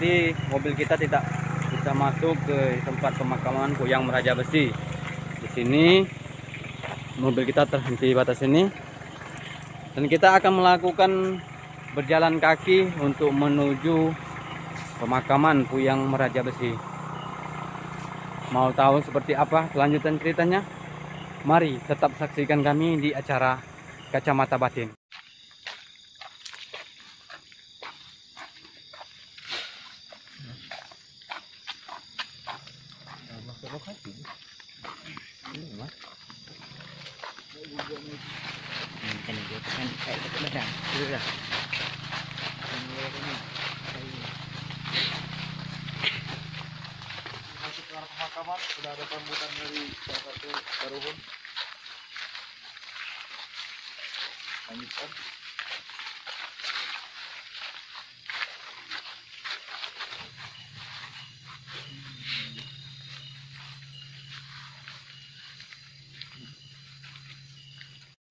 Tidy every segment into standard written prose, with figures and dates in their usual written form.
Jadi mobil kita tidak bisa masuk ke tempat pemakaman Puyang Meraja Besi. Di sini mobil kita terhenti batas ini, dan kita akan melakukan berjalan kaki untuk menuju pemakaman Puyang Meraja Besi. Mau tahu seperti apa kelanjutan ceritanya? Mari tetap saksikan kami di acara Kacamata Batin. Masuk ke arah pemakaman sudah ada sambutan dari salah satu karuhun. Lanjutkan.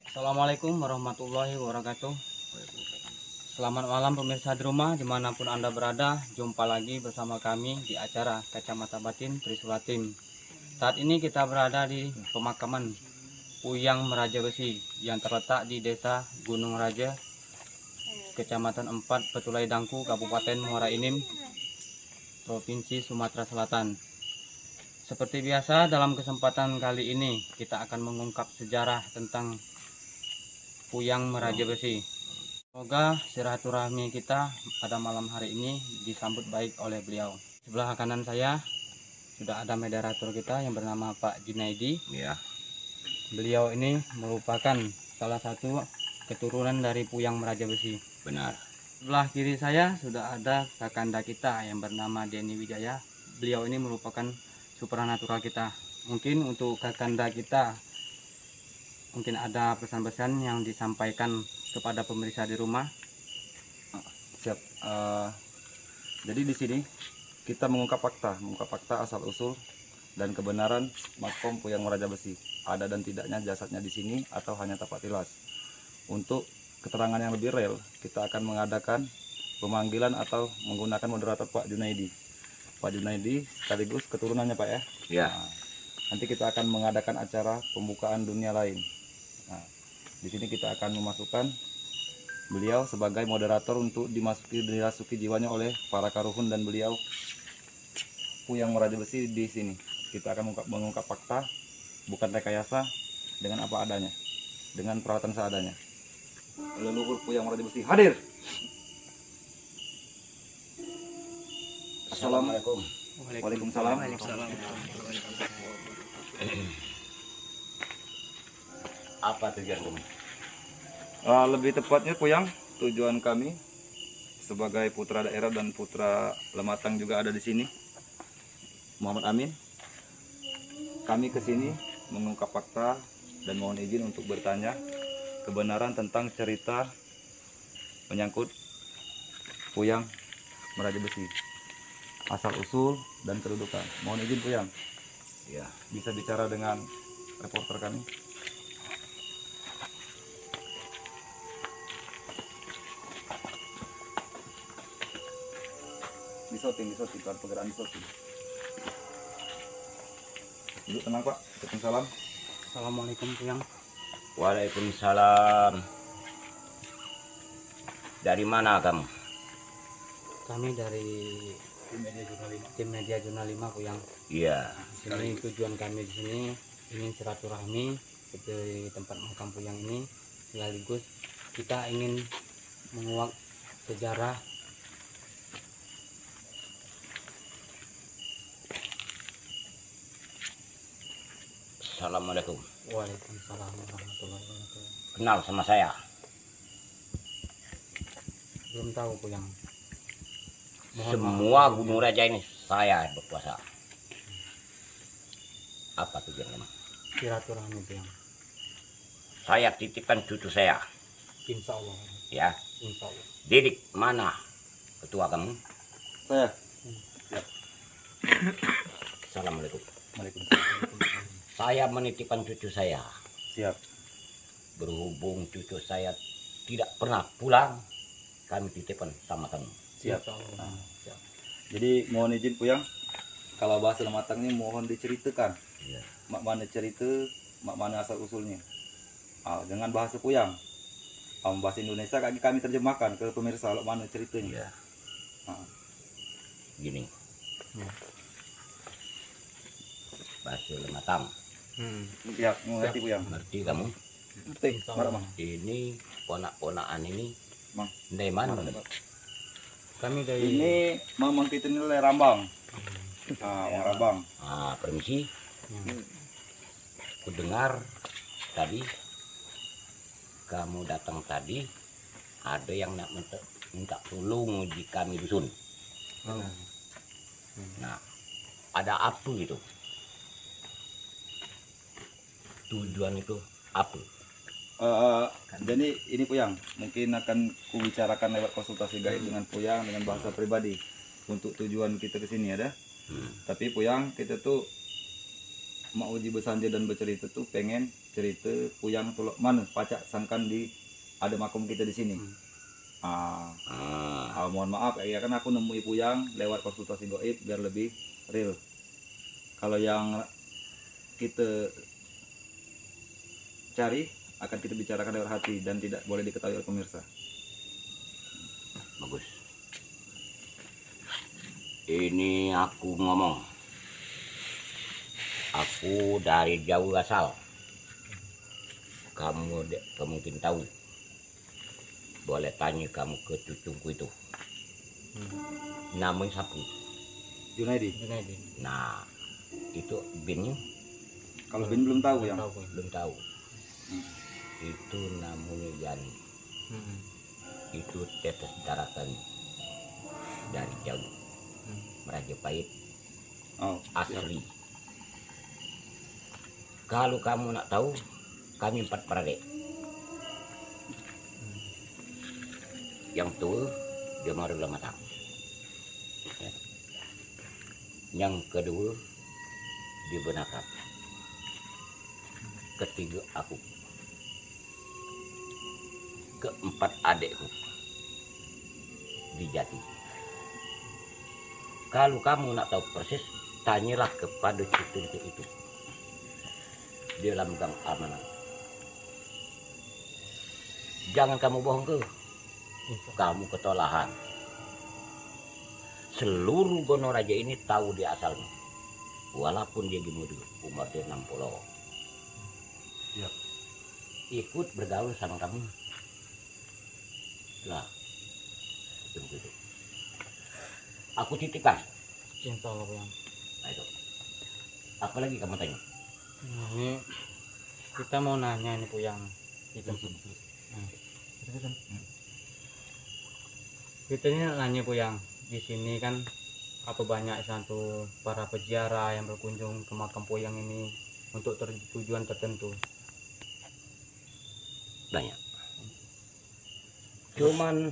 Assalamualaikum warahmatullahi wabarakatuh. Selamat malam pemirsa di rumah dimanapun Anda berada. Jumpa lagi bersama kami di acara Kacamata Batin Trisulatim. Saat ini kita berada di pemakaman Puyang Meraja Besi yang terletak di Desa Gunung Raja, Kecamatan 4, Petulai Dangku, Kabupaten Muara Enim, Provinsi Sumatera Selatan. Seperti biasa, dalam kesempatan kali ini kita akan mengungkap sejarah tentang Puyang Meraja Besi. Semoga silaturahmi kita pada malam hari ini disambut baik oleh beliau. Sebelah kanan saya sudah ada moderator kita yang bernama Pak Junaidi. Ya. Beliau ini merupakan salah satu keturunan dari Puyang Meraja Besi. Benar. Sebelah kiri saya sudah ada kakanda kita yang bernama Denny Wijaya. Beliau ini merupakan supranatural kita. Mungkin untuk kakanda kita mungkin ada pesan-pesan yang disampaikan kepada pemirsa di rumah. Siap. Jadi di sini kita mengungkap fakta asal usul dan kebenaran makom Puyang Meraja Besi. Ada dan tidaknya jasadnya di sini atau hanya tapak tilas. Untuk keterangan yang lebih real, kita akan mengadakan pemanggilan atau menggunakan moderator Pak Junaidi. Pak Junaidi sekaligus keturunannya Pak ya. Ya. Nah, nanti kita akan mengadakan acara pembukaan dunia lain. Nah, di sini kita akan memasukkan beliau sebagai moderator untuk dirasuki jiwanya oleh para karuhun dan beliau Puyang Meraja Besi di sini. Kita akan mengungkap fakta, bukan rekayasa, dengan apa adanya, dengan peralatan seadanya. Leluhur Puyang Meraja Besi hadir. Assalamualaikum. Waalaikumsalam. Apa tujuan kamu? Lebih tepatnya Puyang, tujuan kami sebagai putra daerah dan putra Lematang juga ada di sini. Muhammad Amin. Kami ke sini mengungkap fakta dan mohon izin untuk bertanya kebenaran tentang cerita menyangkut Puyang Meraja Besi. Asal usul dan kedudukan. Mohon izin Puyang. Ya. Bisa bicara dengan reporter kami. Disoting, kalau pergerakan disoting. Duduk tenang Pak. Waalaikumsalam. Assalamualaikum Puyang. Waalaikumsalam. Dari mana kamu? Kami dari tim media Zona 5 Puyang. Iya. Ini tujuan kami di sini ingin silaturahmi ke tempat makam Puyang ini, sekaligus kita ingin menguak sejarah Assalamualaikum. Waalaikumsalam warahmatullahi wabarakatuh. Kenal sama saya? Belum tahu Puyang. Mohon Semua maaf. Gunung Raja ini saya berkuasa. Apa tujuan kamu? Silaturahmi Puyang. Saya titipkan cucu saya. Insya Allah. Ya. Insya Allah. Didik mana ketua kamu? Saya. Assalamualaikum. Waalaikumsalam. Saya menitipkan cucu saya. Siap. Berhubung cucu saya tidak pernah pulang, kami titipkan sama kamu. Siap. Insya Allah. Nah, Siap. Jadi mohon izin Puyang, kalau bahasa Lematang ini mohon diceritakan. Iya. Mak mana cerita, mak mana asal usulnya. Dengan bahasa Puyang. Bahasa Indonesia kami terjemahkan ke pemirsa lo mana ceritanya. Iya. Gini. Ya. Bahasa Lematang. Ya, mengerti Puyang. Ngerti kamu? Ngerti. Mana Bang? Ini ponak-ponakan ini Bang. dari mana? Kami dari Ini Mamang kita nilai Rambang. Orang Rambang. Permisi. Ku dengar tadi kamu datang tadi ada yang nak minta tolong di kami dusun. Nah, ada apa itu? Tujuan itu apa? Jadi ini Puyang, mungkin akan ku bicarakan lewat konsultasi gaib dengan Puyang dengan bahasa pribadi untuk tujuan kita ke sini ada. Tapi Puyang kita tuh mau uji bersanja dan bercerita tuh pengen cerita Puyang tuh mana pacak sangkan di ada makom kita di sini. Mohon maaf ya kan aku nemui Puyang lewat konsultasi gaib biar lebih real. Kalau yang kita cari akan kita bicarakan lewat hati dan tidak boleh diketahui oleh pemirsa. Bagus. Ini aku ngomong. Aku dari jauh asal. Kamu mungkin tahu. Boleh tanya kamu ke cucuku itu. Namanya siapa? Junaidi. Nah, itu binnya Kalau Bin belum tahu yang. belum tahu. Itu namanya Yani. Itu tetes darah kami dari jauh. Majapahit asli. Kalau kamu nak tahu, kami 4 beradik. Yang tua dia Maru Lematang. Yang kedua di Benakap. Ketiga aku. Keempat adikku di Jati. Kalau kamu nak tahu persis, tanyalah kepada cucu itu di dalam gang amanah. Jangan kamu bohong ke, kamu ketolahan. Seluruh Gono Raja ini tahu dia asalnya, walaupun dia gemuruh umur dia 60. Ya. Ikut bergaul sama kamu. Lah, itu. Aku titipkan. Insya Allah Puyang. Nah, itu. Apa lagi kamu tanya? Nah, ini kita mau nanya ini Puyang. Kita ini nanya Puyang. Di sini kan apa banyak satu para peziarah yang berkunjung ke makam Puyang ini untuk tujuan tertentu. Banyak. Cuman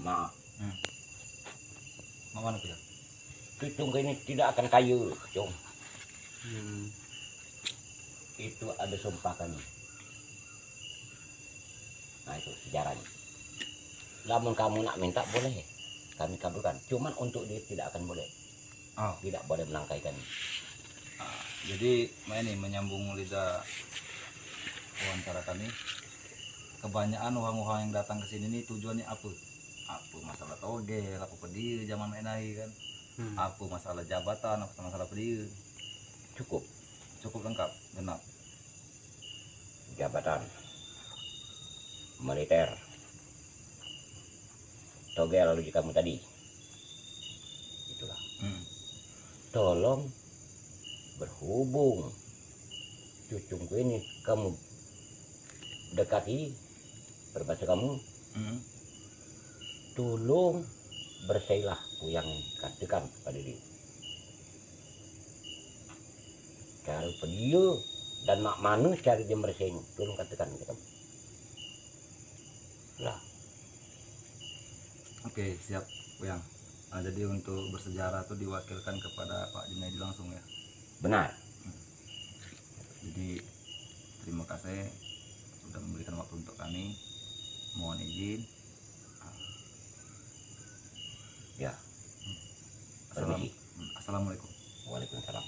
maaf, Mana tuh ya? cucung ini tidak akan kayu, cung. Itu ada sumpah kami. Nah itu sejarahnya. Namun kamu nak minta boleh, kami kabulkan. Cuman untuk dia tidak akan boleh. Tidak boleh melangkaikan. Jadi ini menyambung lidah wawancara kami. Kebanyakan orang-orang yang datang ke sini nih tujuannya apa? Apa masalah togel, apa pedih zaman menai kan? Apa masalah jabatan, apa masalah pedih? Cukup lengkap, genap. jabatan, militer, togel logik kamu tadi. Itulah. Tolong berhubung cucungku ini kamu dekati berbahasa kamu, tolong bersailah Puyang katakan pada dia. Kalau dia dan mak manu cari dia bersaing, tolong katakan ke kamu. Lah. Oke, siap Puyang. Jadi untuk bersejarah itu diwakilkan kepada Pak Junaidi langsung ya. Benar. Jadi terima kasih sudah memberikan waktu untuk kami. Mohon izin. Ya. Assalamualaikum. Waalaikumsalam.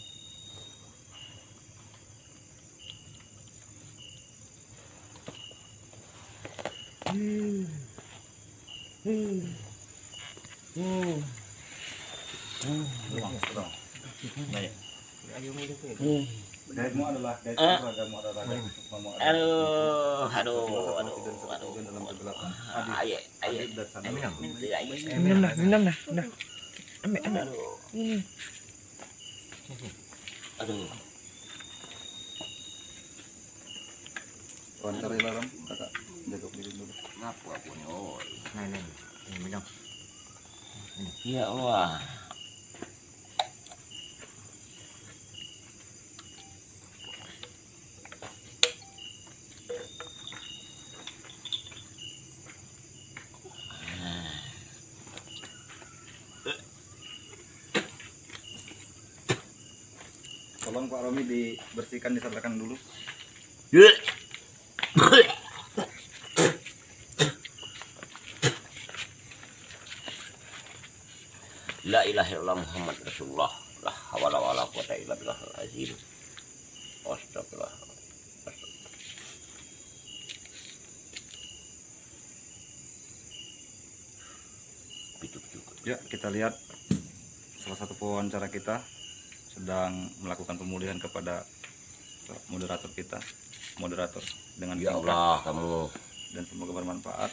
Dayatmu adalah ragamu adalah Aduh, dalam kegelapan. Ayo, Adib dan sana. Minum dah, dah. Ambil. Ini. Aduh. Kawan cari larang, kakak jaga diri dulu. Ngapa aku nih? Oh, Nih, minum. ya Allah. Tolong Pak Romi dibersihkan, disadarkan dulu. La ilaha illallah Muhammad Rasulullah. La hawla wala quwata illa billahil azim. Astagfirullah. Ya, kita lihat salah satu pewawancara kita sedang melakukan pemulihan kepada moderator kita, dengan Ya singkat Allah, kamu dan semoga bermanfaat.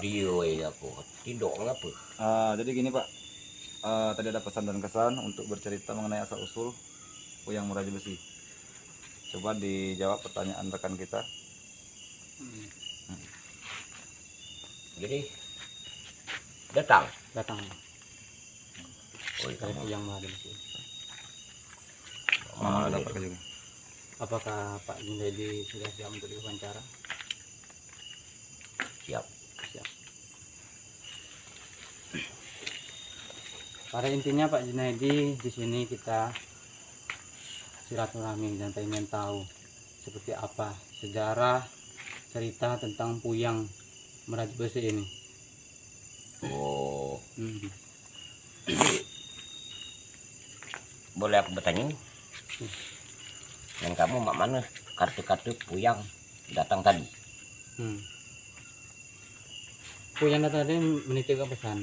video aku tidur ngapa? Jadi gini Pak, tadi ada pesan dan kesan untuk bercerita mengenai asal usul Puyang Meraja Besi. Coba dijawab pertanyaan rekan kita. Jadi datang. Oh, Dari kamu yang Meraja Besi. Mana ada Pak juga? Apakah Pak Junaidi sudah siap untuk diwawancara? siap. Siap. Pada intinya Pak Junaidi, di sini kita silaturahmi dan pengen tahu seperti apa sejarah cerita tentang Puyang Meraja Besi ini. Oh, Hmm. boleh aku bertanya? Dan kamu mak mana kartu-kartu Puyang datang tadi? Puyang tadi menitipkan pesan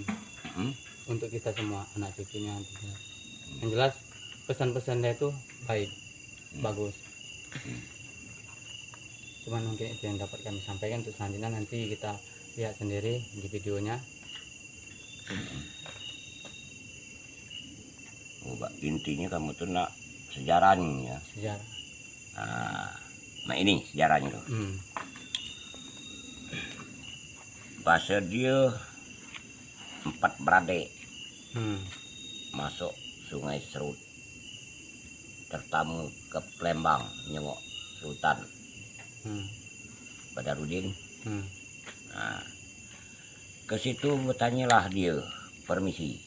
Hmm? untuk kita semua, anak cucunya. Yang jelas pesan-pesannya itu baik, bagus. Cuman mungkin itu yang dapat kami sampaikan. Untuk selanjutnya nanti kita lihat sendiri di videonya. Oh, Pak, intinya kamu tuh nak sejarahnya ya. Sejarah. Nah ini sejarahnya tuh. Bahasa dia 4 beradik masuk Sungai Serut, tertamu ke Palembang nyengok Sultan Badarudin. Nah, ke situ bertanyalah dia, permisi,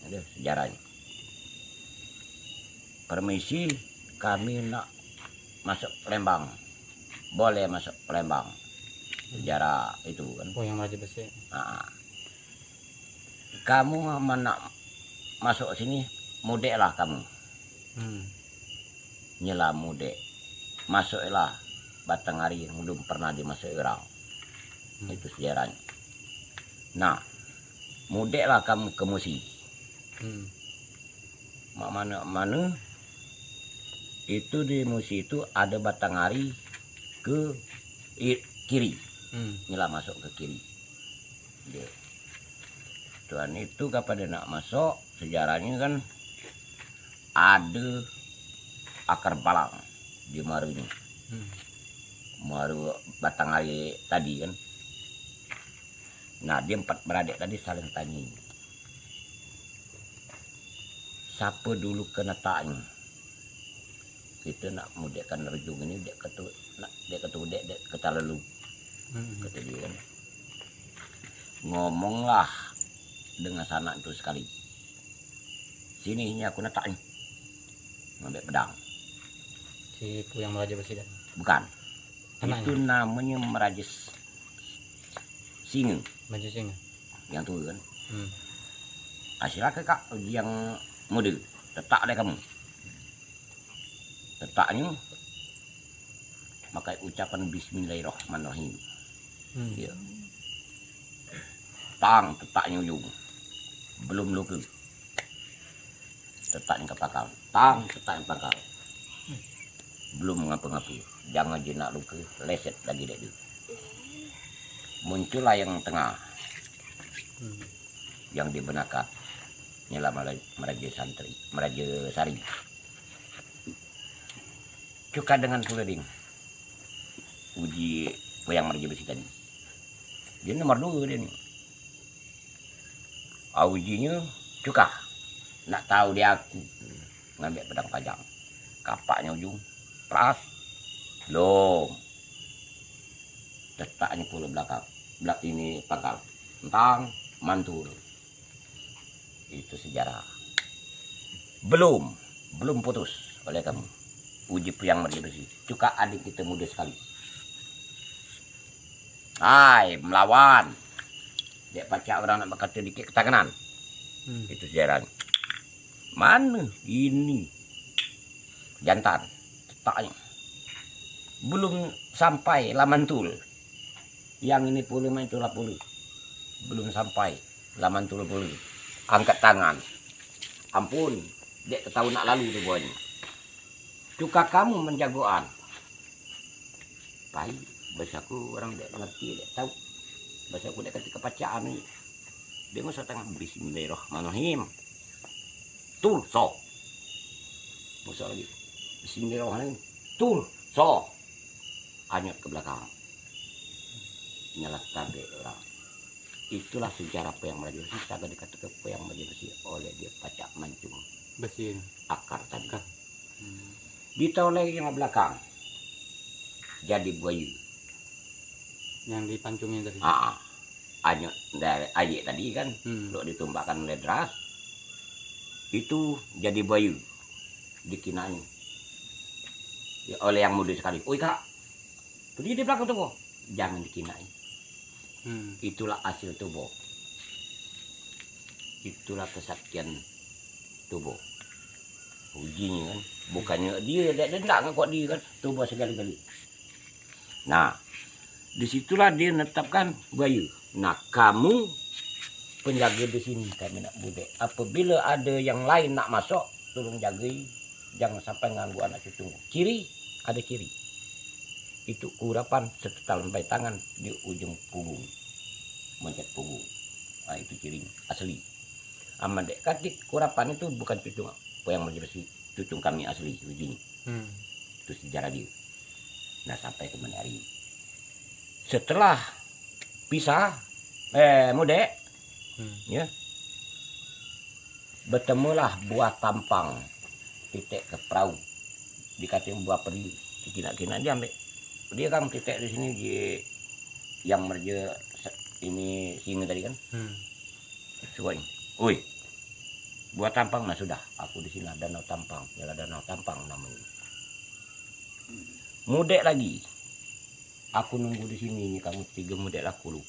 ada sejarahnya. Permisi, kami nak masuk Palembang, boleh masuk Palembang. Sejarah itu kan. Puyang Meraja Besi. Nah, kamu nak masuk sini, mudek lah kamu. Nyela mudek, masuklah Batanghari yang belum pernah dimasuki orang. Itu sejarahnya. Nah, mudeklah kamu ke Musi. Mak mana itu di Musi itu ada Batanghari ke kiri. Nyela masuk ke kiri. Dia. Tuhan itu kepada nak masuk, sejarahnya kan ada akar balang di Maru ini. Maru Batanghari tadi kan. Nah, dia 4 beradik tadi saling tanya. Siapa dulu kena taknya? Kita nak mudekkan rejung ini, dia kata dek kata lalu. Kata dia kan. Ngomonglah dengan sanak itu sekali. Sini ini aku nak taknya. Ngambil pedang. Si Puyang Meraja Besi dan Bukan. Anaknya? Itu namanya Meraja Singa. Maju Singa. Yang tu kan. Silakan kak, yang muda. Tetak deh kamu. Tetaknya pakai ucapan Bismillahirrahmanirrahim. Ya. Tang, tetaknya ujung. Belum luka. Tetaknya kepakal. Tang, tetaknya pakal. Belum ngapa-ngapa. Jangan jenak luka. Leset lagi dek dia. Muncullah yang tengah. Yang dibenarkan. Inilah meraja santri, meraja sari. Cuka dengan puleding. Uji wayang meraja besi tadi. Dia nomor 2 dia nih. Ujinya cuka. Nak tahu dia aku. Ngambil pedang pajang. Kapaknya ujung. Pras. Belum. Tetaknya pula belakang. Belak ini pangkal. Tentang mantul. Itu sejarah. Belum putus oleh kamu. Uji puyang meraja besi. Cuka adik kita muda sekali. Hai, melawan. Dia pacak orang nak berkata dikit ke tangan. Itu sejarah. Mana ini? Jantan. Tetaknya. Belum sampai lamantul. Yang ini puluh main itulah puluh. Belum sampai lamantul puluh. Angkat tangan. Ampun, dia ketahu nak lalu tu buahnya. Cuka kamu menjagoan. Baik, bahasa aku orang dia mengerti, dia tahu. Bahasa aku dia ketika pacaan ni. Dia masa tengah Bismillahirrahmanirrahim. Tul, so. Masa lagi. Bismillahirrahmanirrahim. Tul, so. Anyut ke belakang. Nyalah tabek orang. Itulah sejarah puyang meraja besi. Sagak dikatakan puyang meraja besi oleh dia pacak mancung Besi. akar tadi. Ditahu lagi yang belakang. Jadi buaya. Yang dipancungin tadi. Anyut dari ayik tadi kan. Dok ditumbakkan oleh deras. Itu jadi buaya. Dikinanya. Ya, oleh yang muda sekali. Oi kak. Berdiri di belakang tubuh. Jangan dikinai. Itulah hasil tubuh. Itulah kesaktian tubuh. Ujinya kan. Bukannya dia tidak ngaku dia kan. Tubuh sekali-kali. Nah. Disitulah dia menetapkan buaya. Nah kamu penjaga di sini kami nak budek. Apabila ada yang lain nak masuk. Tolong jagai. Jangan sampai ganggu anak cucu. Ciri. Ada ciri. Itu urapan setetal lembai tangan di ujung punggung. Mencet punggung. Nah itu ciri asli. Aman dek katik urapan itu bukan cucung puyang meraja besi. Cucung kami asli ujinya. Itu sejarah dia. Nah sampai ke hari ini. Setelah pisah mudek ya. Bertemulah buah tampang titik ke perahu. Dikatain buah peri. Kina-kina dia ambil. Dia kan titik di sini yang meraja ini singa tadi kan. Coba ini. Oi. Buat tampang nah sudah. Aku di sini danau tampang. Yalah danau tampang namanya. Mudek lagi. Aku nunggu di sini ini kamu 3 mudek aku lu.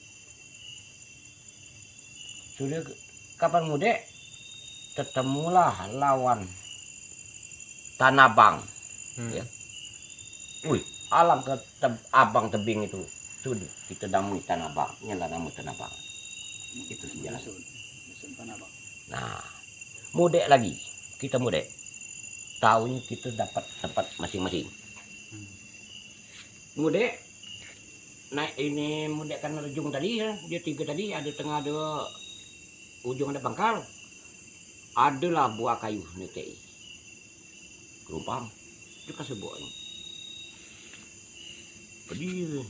Sudah kapan mudek? Ketemulah lawan Tanabang. Ya. Wih, alam ke abang tebing itu. Sudah kita damui Tanabang. Inilah nama Tanabang. Itu sejarah. Nah, mudek lagi. Kita mudek. Tahunya kita dapat tempat masing-masing. Mudek. Naik ini mudek kan ujung tadi ya. Dia 3 tadi. Ada tengah ada ujung ada pangkal. Adalah buah kayu nitei. Kerumpang. Itu kasih buahnya. Berdiri.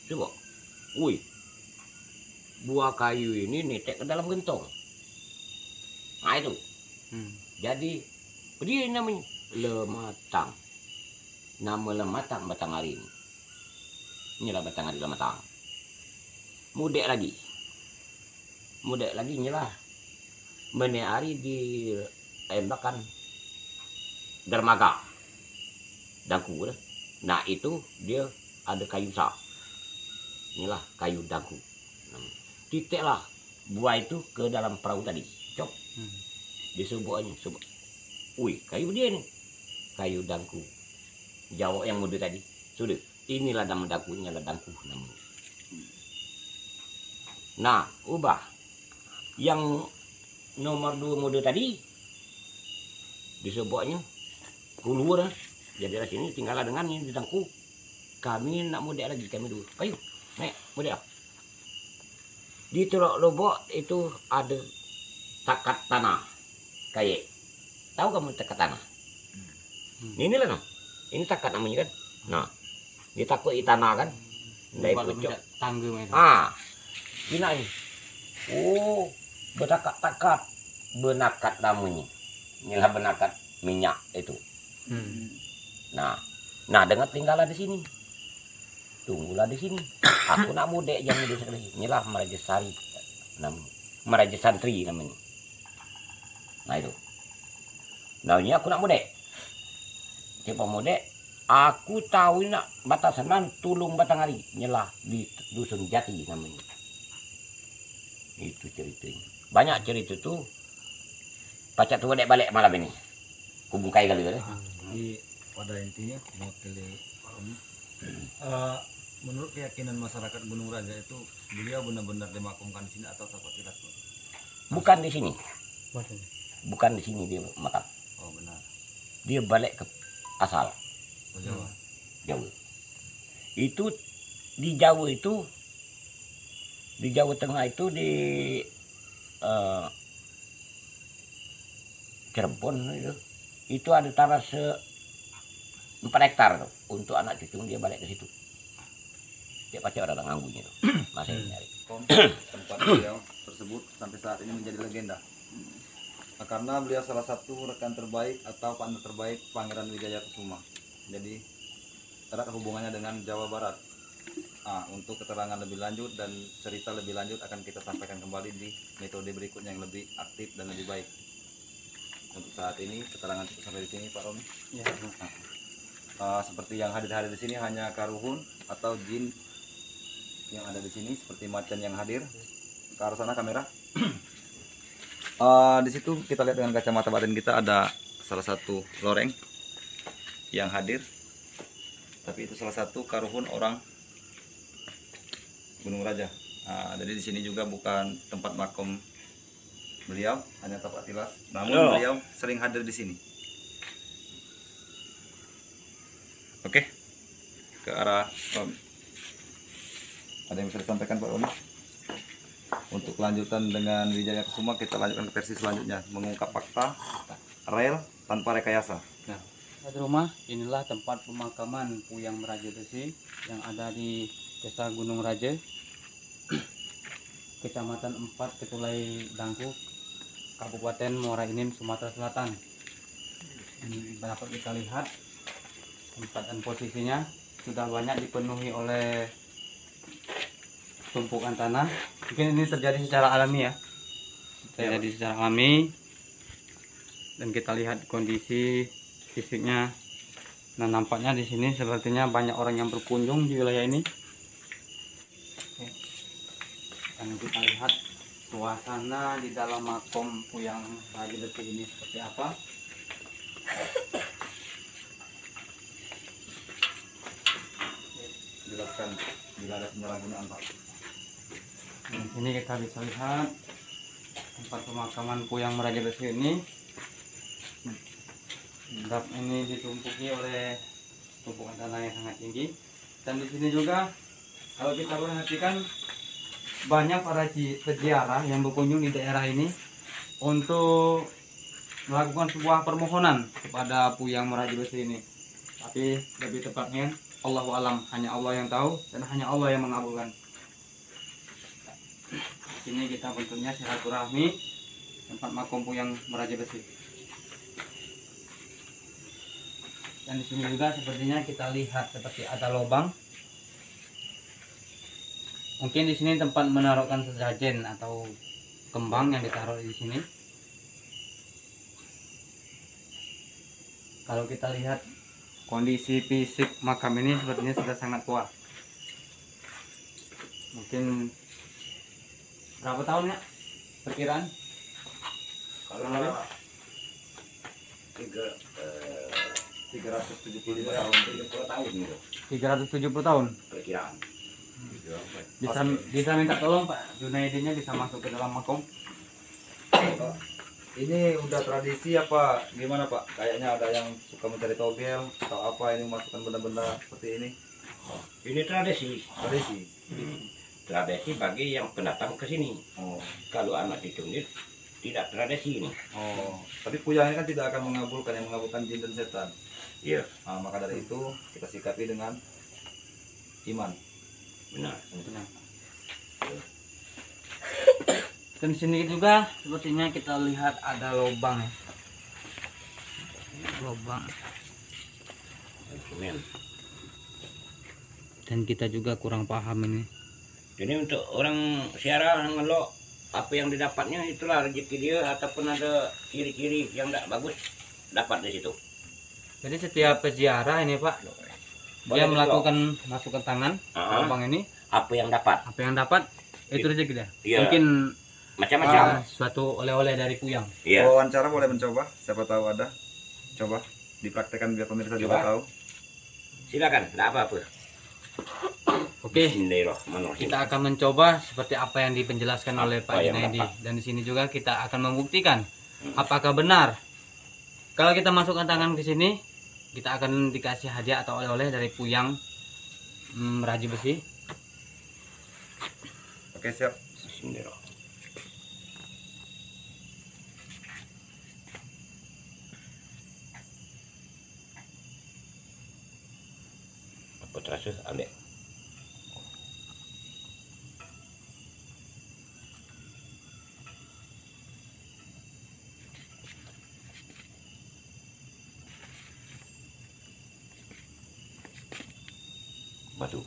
Coba. Wih. Buah kayu ini nitek ke dalam gentong. Nah itu. Jadi. Berdiri namanya. Lematang. Nama lematang batang hari ini. Inilah batang hari lematang. Mudek lagi. Mudek lagi inilah. Menari di tembakan dermaga. Dangku. Nah itu dia ada kayu sak. Inilah kayu dangku. Titiklah buah itu ke dalam perahu tadi. cok. Disubuknya, subuk. Wih, kayu dia nih. Kayu dangku. Jawa yang muda tadi. Sudah, inilah nama dangkunya, dangku namanya. Nah, ubah. Yang nomor 2 muda tadi disebutnya keluar. Jadi dari sini tinggallah dengan ini di dangku. Kami nak muda lagi, kami dulu. Ayo, nek muda. Di Teluk Lobok itu ada takat tanah. Kayak, tahu kamu takat tanah? Inilah no. Ini takat namanya kan. Nah, ditakui tanah kan. Dari pucuk. Tangga macam. Ini. Oh, bertakat-takat. Benakat namanya. Inilah benakat minyak itu. Nah, dengan tinggallah di sini. Tunggulah di sini. Aku nak muda jangan di sekali. Inilah Merajasari namanya. Merajasantri namanya. Nah itu. Nah ini aku nak muda. Siapa muda? Aku tahu nak batasan Tulung Batanghari. Inilah di Dusun Jati namanya. Itu ceritanya. Banyak cerita tuh. Pacak tua dek balik malam ini. Kubungkai kali kan. Jadi pada intinya mewakili Pak Umi, menurut keyakinan masyarakat Gunung Raja itu beliau benar-benar dimakamkan di sini atau tempat tilas? Bukan di sini. Maksudnya. Bukan di sini dia makam. Oh benar. Dia balik ke asal. Oh Jawa. Jawa. Itu di Jawa itu di Jawa Tengah itu di Cirebon itu ada tanah 4 hektar tuh untuk anak cucu dia balik ke situ. Dia pasti orang nganggunya tuh. Masih nyari. Tempat beliau tersebut sampai saat ini menjadi legenda. Karena beliau salah satu rekan terbaik atau partner terbaik Pangeran Wijaya Kusuma. Jadi erat hubungannya dengan Jawa Barat. Untuk keterangan lebih lanjut dan cerita lebih lanjut akan kita sampaikan kembali di metode berikutnya yang lebih aktif dan lebih baik. Untuk saat ini keterangan cukup sampai di sini Pak Romi. Ya. Seperti yang hadir di sini hanya karuhun atau jin yang ada di sini seperti macan yang hadir. Ke arah sana kamera. Di situ kita lihat dengan kacamata batin kita ada salah satu loreng yang hadir. Tapi itu salah satu karuhun orang Gunung Raja. Jadi di sini juga bukan tempat makom beliau, hanya tempat tilas. Namun beliau sering hadir di sini. Oke, ke arah Romi. Ada yang bisa disampaikan Pak Romi? Untuk kelanjutan dengan Wijaya Kusuma kita lanjutkan ke versi selanjutnya, mengungkap fakta rel tanpa rekayasa. Nah, di rumah inilah tempat pemakaman Puyang Meraja Besi yang ada di Desa Gunung Raja, Kecamatan 4, Ketulai Dangku, Kabupaten Muara Enim, Sumatera Selatan. Ini dapat kita lihat tempat dan posisinya sudah banyak dipenuhi oleh tumpukan tanah. Mungkin ini terjadi secara alami ya. Terjadi secara alami. Dan kita lihat kondisi fisiknya. Nah, nampaknya di sini sepertinya banyak orang yang berkunjung di wilayah ini. Oke. Dan kita lihat suasana di dalam makom Puyang Raja Besi ini seperti apa. Jelaskan bila ada penyalahgunaan Pak. Ini kita bisa lihat tempat pemakaman Puyang Meraja Besi ini. Ini ditumpuki oleh tumpukan tanah yang sangat tinggi. Dan di sini juga kalau kita perhatikan banyak para peziarah yang berkunjung di daerah ini untuk melakukan sebuah permohonan kepada Puyang Meraja Besi ini. Tapi lebih tepatnya Allahu alam, hanya Allah yang tahu dan hanya Allah yang mengabulkan. Di sini kita bentuknya silaturahmi tempat makom Puyang Meraja Besi. Dan di sini juga sepertinya kita lihat seperti ada lubang. Mungkin di sini tempat menaruhkan sesajen atau kembang yang ditaruh di sini. Kalau kita lihat kondisi fisik makam ini sepertinya sudah sangat tua. Mungkin berapa tahun ya perkiraan? Kalau 375 tahun. 30 tahun gitu 370 tahun. perkiraan. Bisa minta tolong Pak Junaidinya bisa masuk ke dalam makom. Ini udah tradisi apa gimana Pak? Kayaknya ada yang suka mencari togel atau apa ini memasukkan benda-benda seperti ini. Ini tradisi. Tradisi. Tradisi bagi yang pendatang ke sini. Oh. Kalau anak cucu ini tidak tradisi ini. Oh. Tapi puyang ini kan tidak akan mengabulkan, yang mengabulkan jin dan setan. Iya, Nah, maka dari itu kita sikapi dengan iman. benar. Dan sini juga sepertinya kita lihat ada lubang ya. Lubang. Semen. Dan kita juga kurang paham ini. Jadi untuk orang siara ngelok apa yang didapatnya itulah rezeki dia ataupun ada ciri-ciri yang tidak bagus dapat di situ. Jadi setiap peziarah ini Pak, dia Boleh melakukan masukkan tangan ke lubang ini, apa yang dapat apa yang dapat itu rezeki dia. Iya. Mungkin macam-macam. suatu oleh-oleh dari Puyang. Iya. Wawancara boleh mencoba, siapa tahu ada. Coba dipraktekkan biar pemirsa juga Coba. tahu. Silakan, tidak apa-apa. Oke, Bismillahirrahmanirrahim. kita akan mencoba seperti apa yang dipenjelaskan oleh Apa Pak yang Junaidi. dapat? Dan di sini juga kita akan membuktikan apakah benar. Kalau kita masukkan tangan ke sini, kita akan dikasih hadiah atau oleh-oleh dari Puyang Raji Besi. Oke, siap. Bismillahirrahmanirrahim. Apa terasa ambil? Batu.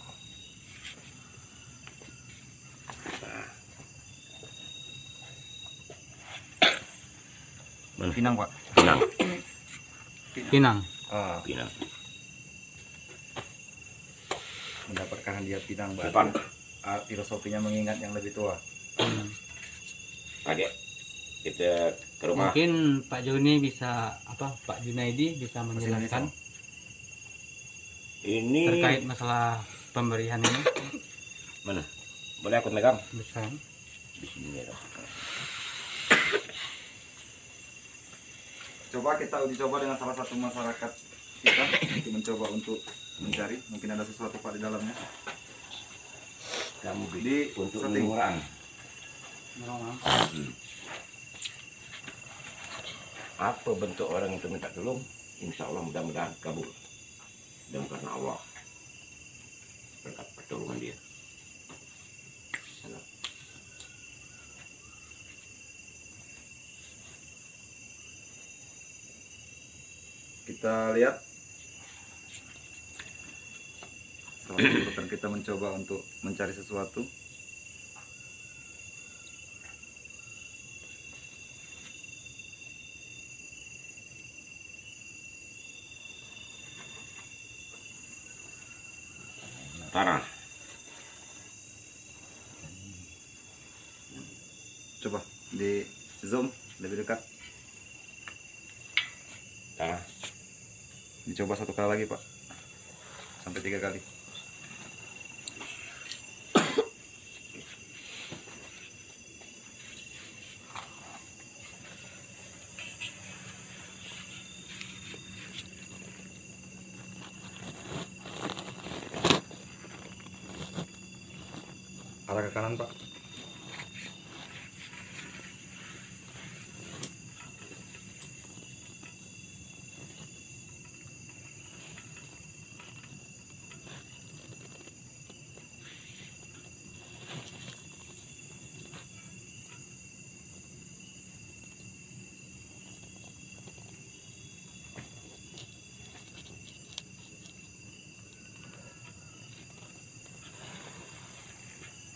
Pinang, Pak. Pinang, Pinang. Ah, pinang. mendapatkan hadiah pinang, Depan. Pak. Filosofinya mengingat yang lebih tua. Adik, kita ke rumah. Mungkin Pak Joni bisa Pak Junaidi bisa menjelaskan Ini terkait masalah pemberian ini. mana? Boleh aku megang? Besar. Bismillahirrahmanirrahim. Coba kita uji coba dengan salah satu masyarakat kita untuk mencoba untuk mencari, mungkin ada sesuatu Pak di dalamnya. Kamu Di untuk setting. mengurang. Apa bentuk orang itu minta tolong? Insya Allah mudah-mudahan kabul. Dan karena Allah berkat pertolongan dia. Salam. Kita lihat. Selanjutnya kita mencoba untuk mencari sesuatu. Tanah. Coba di zoom lebih dekat. Tanah. Dicoba satu kali lagi Pak, sampai 3 kali. Arah ke kanan Pak.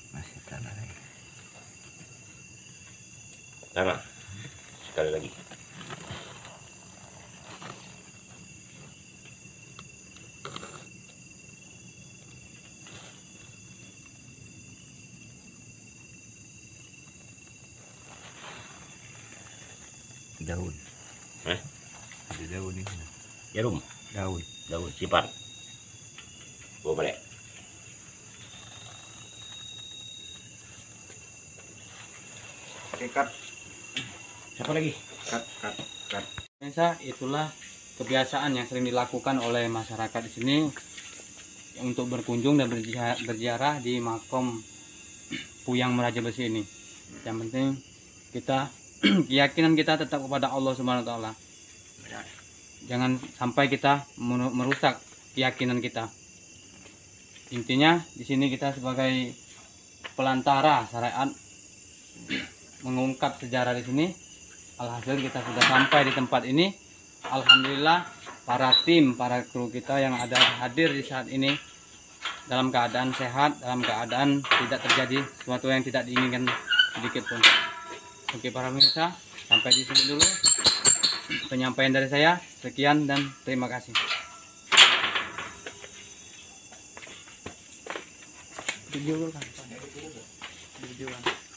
Masih tanah lagi. Tanah. Sekali lagi. daun. Hah? Ada daun ini. Jarum, Daun. daun sipan. Bawa balik. Pakai cut, Siapa lagi? cut, cut, cut. Pemirsa, itulah kebiasaan yang sering dilakukan oleh masyarakat di sini untuk berkunjung dan berziarah di makom Puyang Meraja Besi ini. Yang penting kita keyakinan kita tetap kepada Allah Subhanahu wa taala. Jangan sampai kita merusak keyakinan kita. Intinya di sini kita sebagai pelantara syariat mengungkap sejarah di sini. Alhasil kita sudah sampai di tempat ini. Alhamdulillah para tim, para kru kita yang ada hadir di saat ini dalam keadaan sehat, dalam keadaan tidak terjadi sesuatu yang tidak diinginkan sedikit pun. Oke para pemirsa, sampai di sini dulu penyampaian dari saya. Sekian dan terima kasih. Video kan? Video kan?